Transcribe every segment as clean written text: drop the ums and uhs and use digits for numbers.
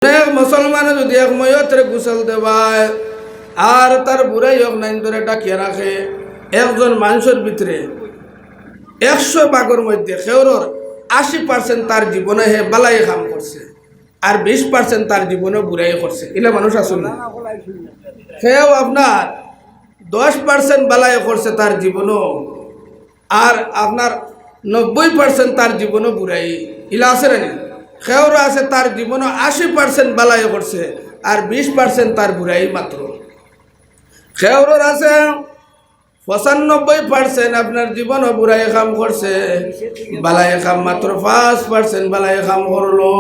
এক মুসলমানে যদি এক ময়তরে গোসল দেওয়ায় আর তার বুড়াই হোক নাইন ধরে ডাকিয়ে রাখে, একজন মানুষের ভিতরে 100 ভাগের মধ্যে সেওর 80% তার জীবনে হে বালাই কাম করছে আর 20% তার জীবনে বুড়াই করছে। এলা মানুষ আসুন না, সেও আপনার 10% বালাই করছে তার জীবনও, আর আপনার 90% তার জীবনও বুড়াই। ইলা আছে না? সেওর আছে তার জীবনও 80% বালাই করছে আর 20% তার বুড়াই মাত্র। সেওর আছে 95% আপনার জীবন বুড়াই কাম করছে, বালাই কাম মাত্র 5% বালাই কাম করলো,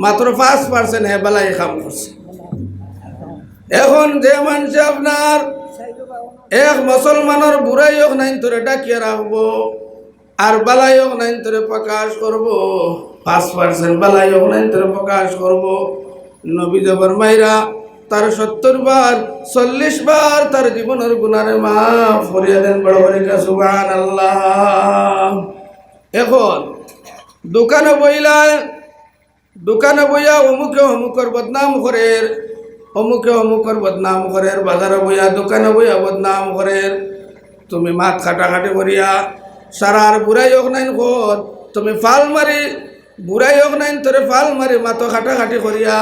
মাত্র 5% হে বালাই কাম করছে। এখন যে মানুষ আপনার এক মুসলমানের বুড়াই হোক নাইন তোরে ডাকিয়ে রাখবো আর বালাই হোক নাইন তোরে প্রকাশ করবো, 5% বালাই হোক নাইন তোরে প্রকাশ করবো। নবী জবর মাইরা তার 70 বার 40 বার তার জীবনের গুনারে মাফ করিয়া দেন। বড় বড় সুবহানাল্লাহ। এখন দোকানে বইয়া অমুকে অমুকের বদনাম করের, অমুকে অমুকের বদনাম করের, বাজারে বইয়া দোকানে বইয়া বদনাম করের, তুমি মাত খাটাখাটি করিয়া সারার বুড়াই হোক নাইন কর, তুমি ফাল মারি বুড়াই হোক নাইন তোরে ফাল মারি মাতো খাটাখাটি করিয়া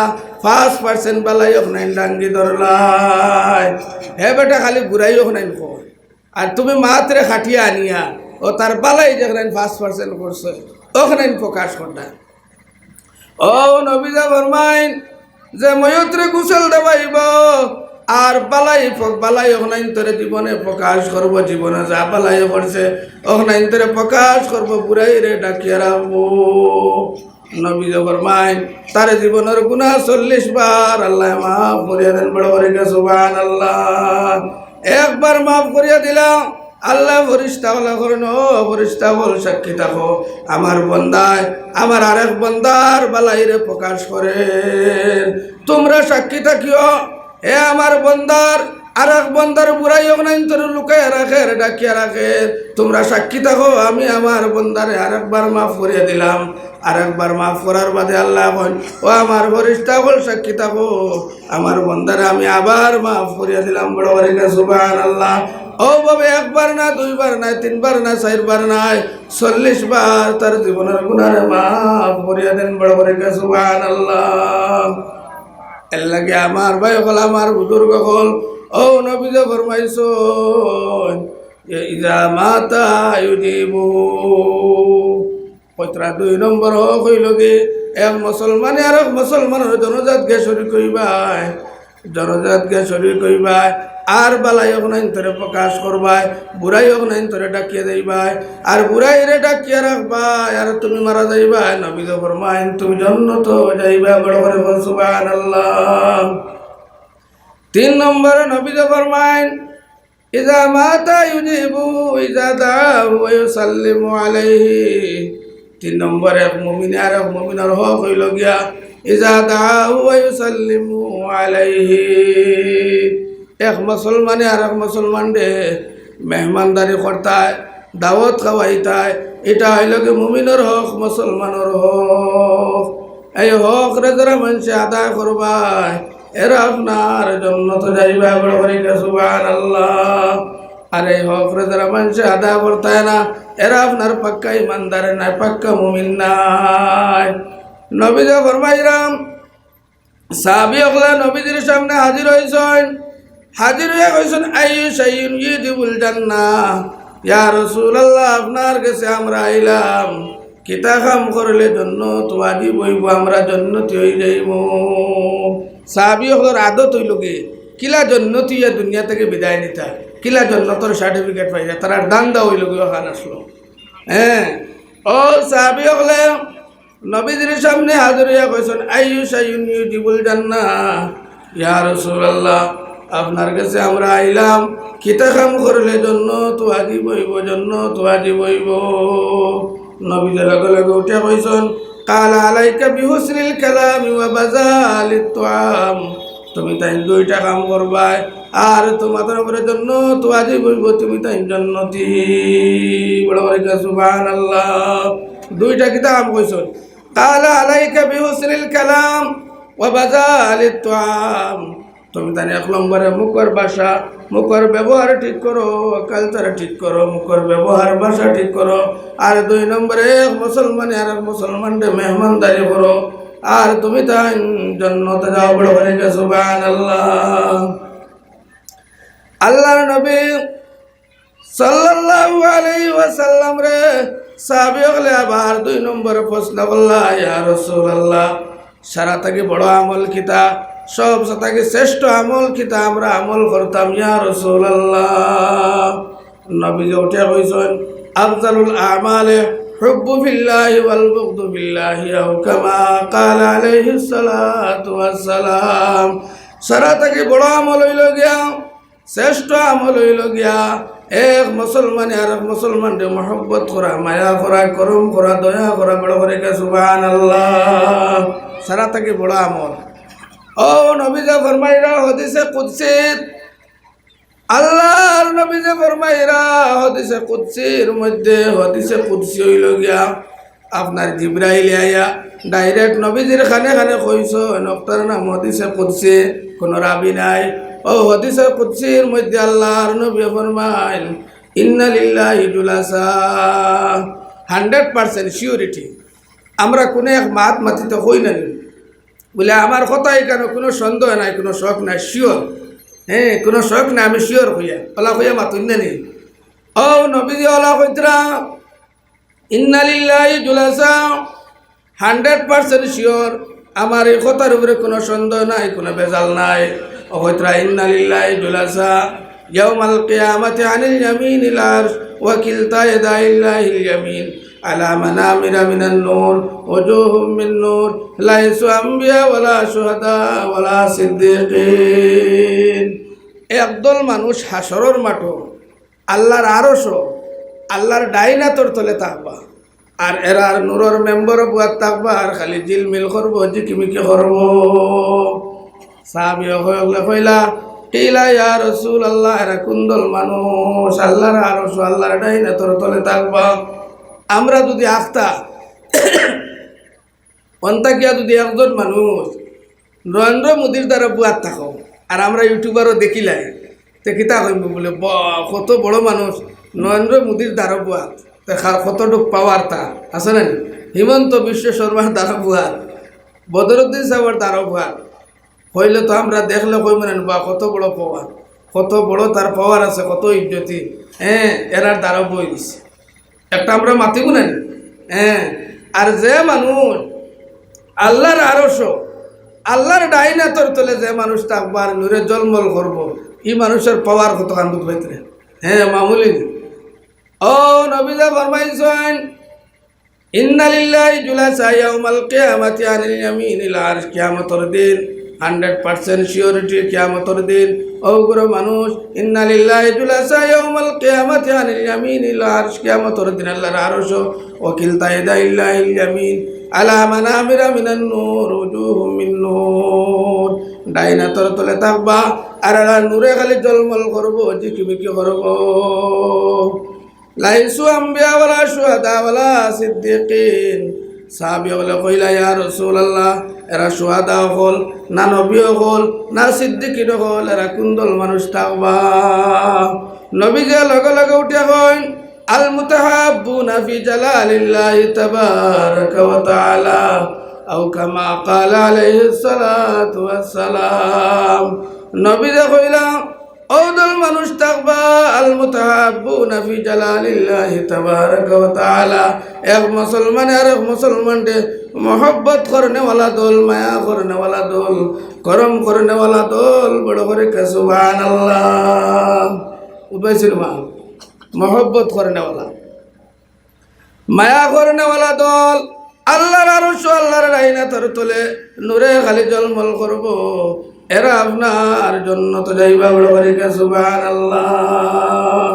5% বালাই হোক নাইন ডাঙ্গি ধরলাই। হে বেটা খালি বুড়াই হোক নাইন কর আর তুমি মাতরে খাটিয়া আনিয়া ও তার বালাই দেখ নাইন 5% করছে, ওক নাইন প্রকাশ করটা। ও নবীজা ফরমাইন যে ময়ূত্রে গোসল দেবাইব আর বালাই অহনাইন তোরে জীবনে প্রকাশ করব, জীবনে যা বালাই করছে অহনাইন তোরে প্রকাশ করব, বুড়াই রে ডাকিয়ে রাখবো। নবী ফরমাইন তার জীবনের গুনাহ 40 বার আল্লাহ মাফ করিয়া দেন। বড় বড় সুবহানাল্লাহ। একবার মাফ করিয়া দিলাম, আল্লাহ ফরিস্তা হলা করেন, ও ফরিস্তা বল সাক্ষী থাকো আমার বন্দায় আমার আরেক বন্দার বালাইরে প্রকাশ করে, তোমরা সাক্ষী থাকিও এ আমার বন্দার আরেক বন্দার বুড়াই হোক নাইন তোর লুকায় রাখে ডাকিয়া রাখে, তোমরা সাক্ষী থাকো আমি আমার বন্দারে আরেকবার মাফ করিয়া দিলাম। আরেকবার মাফ করার বাদে আল্লাহ বলেন, ও আমার ফরিস্তা বল সাক্ষী থাকো আমার বন্দারে আমি আবার মাফ করিয়া দিলাম। বড় বড় সুবহানাল্লাহ। ও বাবা, একবার না, দুইবার না, 3 বার না, 4 বার নাই, 40 বার তার জীবনের গুনারে মাফ করিয়া দেন। বড় বড় সুবহানাল্লাহ। এর লাগে আমার ভাই হল, আমার বুজুর্গ হল, ও নবী যে ফরমাইছেন ইজা মাতা ইউজিবু, কতরা 2 নম্বর হইল কি এক মুসলমানে আর এক মুসলমানের জনজাতকে শরীক হইবাই, জনজাতকে শরীক হইবাই আর বালাই হোক নাইন তোরে প্রকাশ করবাই, বুড়াই হোক নাইন তোরে ডাকিয়ে যাইবাই আর বুড়াই রে ডাকিয়ে রাখবাই আর তুমি মারা যাইবাই। নবী ফরমাইন তুমি জান্নাত যাইবা। বড় করে সুবহানাল্লাহ। 3 নম্বরে নবী ফরমাইন ইজা মাতা ইউজিবু ইজা দাউ ওয়া ইউসাল্লিমু আলাইহি। 3 নম্বরে এক মুমিন আর এক মুমিনের হক হইল গিয়া ইজা দাউ ওয়া ইউসাল্লিমু আলাইহি। এক মুসলমানে আর এক মুসলমান রে মেহমানদারি করতায়, দাওয়াত খাওয়াইতায়, এটা হইল কি মুমিনের হক, মুসলমানের হক। এই হক রে যারা মানুষে আদায় করবায় এরা আপনার জান্নাত যাইবা। বড় করে সুবহানাল্লাহ। আর এই হক রে যারা মানুষে আদায় করতায় না এরা আপনার পাক্কা ইমানদার নাই, পাক্কা মুমিন নাই। নবী যে ফরমাইরাম সাহাবী হকলা নবীজির সামনে হাজির হইছেন, হাজির হয়ে কইছেন আইয়ু শাইইন ইউজিবুল জান্নাহ, ইয়া রাসূলুল্লাহ আপনার কাছে আমরা আইলাম, কিতা কাম করলে জান্নাত ওয়াজিব হইব, আমরা জান্নাতি হই যাইব। সাহাবী হকর আদত হইল কি কিলা জান্নাতি ইয়া দুনিয়া থেকে বিদায় নিতা, কিলা জান্নাতের সার্টিফিকেট পাইয়া তার দান্দা হইল কি ওখান আসলো। হ্যাঁ, ও সাহাবী হকলে নবীজির সামনে হাজির হইয়া কইছেন আইয়ু শাইইন ইউজিবুল জান্নাহ, ইয়া রাসূলুল্লাহ আপনার কাছে আমরা আইলাম, কিতা কাম করলে জান্নাত ওয়াজিব হইব, জান্নাত ওয়াজিব হইব। নবীজি লগে লগে উঠে কইছেন কালা আলাইকা বিহুসনিল কালামি ওয়া বাযালিত তুআম, তুমি তাই 2টা কাম করবাই আর তোমাদের উপরে জান্নাত ওয়াজিব হইব, তুমি তাই জান্নাতি। বড় বড় সুবহানাল্লাহ। 2টা কিতা কাম কইছেন, قال عليك بحسن الكلام وبذال الطعام তুমি তাহলে 1 নম্বরে মুখের ভাষা মুখের ব্যবহার ঠিক করো কালচার ঠিক করো মুখের ব্যবহার ভাষা ঠিক করো আর 2 নম্বরে মুসলমান আর মুসলমানদের মেহমানদারি করো আর তুমি তাই জান্নাতে যাও বড় করে সুবহানাল্লাহ আল্লাহর নবী সাল্লাল্লাহু আলাইহি ওয়াসাল্লাম রে সাহাবী হলে আবার 2 নম্বরে প্রশ্ন করলা ইয়া রাসূলুল্লাহ সারা থেকে বড় আমল কিতা সব থেকে শ্রেষ্ঠ আমল কিতা আমরা আমল করতাম ইয়া রাসূলুল্লাহ নবী উঠে কইছেন আফজালুল আমালে হুব্বু ফিল্লাহি ওয়াল বুগদু বিল্লাহি আও কামা ক্বালা আলাইহিস সালাতু ওয়াস সালাম সারা থেকে বড় আমল হইল গিয়া শ্রেষ্ঠ আমল হইল গিয়া এক মুসলমান আর এক মুসলমানকে মহব্বত করা মায়া করা করম করা দয়া করা বড় করে সুবহানাল্লাহ সারা থেকে বড় আমল ও নবী যে ফরমাইরা হাদিসে কুদসি আল্লাহর নবী যে ফরমাইরা হাদিসে কুদসির মধ্যে হাদিসে কুদসি হইল গিয়া আপনার জিবরাইল আয়া ডাইরেক্ট নবীজির খানে খানে কইছো নক্তার নাম হাদিসে কুদসি কোন রাবি নাই ও হাদিসে কুদসির মধ্যে আল্লাহর নবী ফরমাইল ইন্না লিল্লাহি জুলাসা 100% সিওরিটি আমরা কোনো এক মাত মাতিতে হই না বলে আমার কথা এখানে কোনো সন্দেহ নাই কোনো শখ নাই শিওর হ্যাঁ কোনো শখ নাই আমি শিওর হইয়া ওলা হইয়া মাতুন নেই ও নবীজি ওলা কইতরা ইন্না লিল্লাহি জুলাসা 100% শিওর আমার এই কথার উপরে কোনো সন্দেহ নাই কোনো বেজাল নাই ও কইতরা ইন্না লিল্লাহি জুলাসা ইয়াউমাল কিয়ামাতি আনিল ইয়ামিনিল আরশ ওয়া কিলতা ইয়াদাইল্লাহিল ইয়ামিন على منامر من النور وجوه من نور ليسوا أنبياء ولا شهداء ولا صديقين একদল মানুষ হাসরের মাঠে আল্লাহর আরশ আল্লাহর ডাইনাতর তলে থাকবা আর এরার নূরের মেম্বার বুয়াত থাকবা আর খালি জিলমিল করব জিকিমিকি করব সাহাবী হইলে কইলা কিলা ইয়া রাসূলুল্লাহ এরা কুন্দল মানুষ আল্লাহর আরশ আল্লাহর ডাইনাতর তলে থাকবা আমরা যদি আখতা অন্তাকিয়া যদি একজন মানুষ নরেন্দ্র মোদীর দ্বারা বুয়াত থাকো আর আমরা ইউটিউবারও দেখিলাই তে কিতা কইব বলে কত বড় মানুষ নরেন্দ্র মোদীর দ্বারা বুয়াত দেখার কতটুক পাওয়ার তা আছে না হিমন্ত বিশ্ব শর্মার দ্বারা বুয়াত বদরুদ্দিন সাহেবের দ্বারা বুয়াত হইলে তো আমরা দেখলে কইব না বা কত বড় পাওয়ার কত বড় তার পাওয়ার আছে কত ইজ্জতি হ্যাঁ এরার দ্বারা বই দিছে একটা আমরা মাতিব না হ্যাঁ আর যে মানুষ আল্লাহর আরশ আল্লাহর ডাইনাতর তলে যে মানুষ থাকবার নূরে জলমল করব এই মানুষের পাওয়ার কত কান্দুক হইতে হ্যাঁ মামুলি ও নবীজা ফরমাইছেন ইন্না লিল্লাহি জুলাসা ইয়াউমাল কিয়ামাতি আনিল ইয়ামিনিল আরশ কিয়ামতের দিন 100% সিওরিটি কিয়ামতের দিন ও গুরু মানুষ ইন্না লিল্লাহি জুলাসা ইয়াউমাল কিয়ামাতি আনিল ইয়ামিনিল আরশ কিয়ামতের দিন আল্লাহর আরশ ওয়াকিল তাইদাইল্লাহিল ইয়ামিন আলা মানামিরা মিনান নূর ওজুহুম মিন নূর ডাইনাতর তলে থাকবা আর নূরে খালি জলমল করব জিকিমিকি করব লাইসু আম্বিয়া ওয়ালা শুহাদা ওয়ালা সিদ্দিকিন সাহাবী বলে কইলা ইয়া রাসূলুল্লাহ এরা শুহাদা হল না নবী হল না সিদ্দিকিন হল এরা কুন্দল মানুষ থাকবা নবী যে লগে লগে উঠে কইন আল মুতাহাব্বুনা ফি জালালিল্লাহি তাবারাকা ওয়া তাআলা আও কামা ক্বালা আলাইহিস সালাতু ওয়াস সালাম নবী যে কইলা ওদল মানুষ থাকবা আল মুতাহাব্বুনা ফি জালালিল্লাহি তাবারাকা ওয়া তাআলা এক মুসলমান আর এক মুসলমানকে मोहब्बत करने वाला दल माया करने वाला दल करम करने वाला दल बड़ करे सुभान अल्लाह उबैसिल मा मोहब्बत करने वाला माया करने वाला दल আল্লাহর আরশ আল্লাহর রাইনাতর তলে নূরে খালি জলমল করব এরা আপনার জান্নাতে যাইবা বড় করে সুবহানাল্লাহ।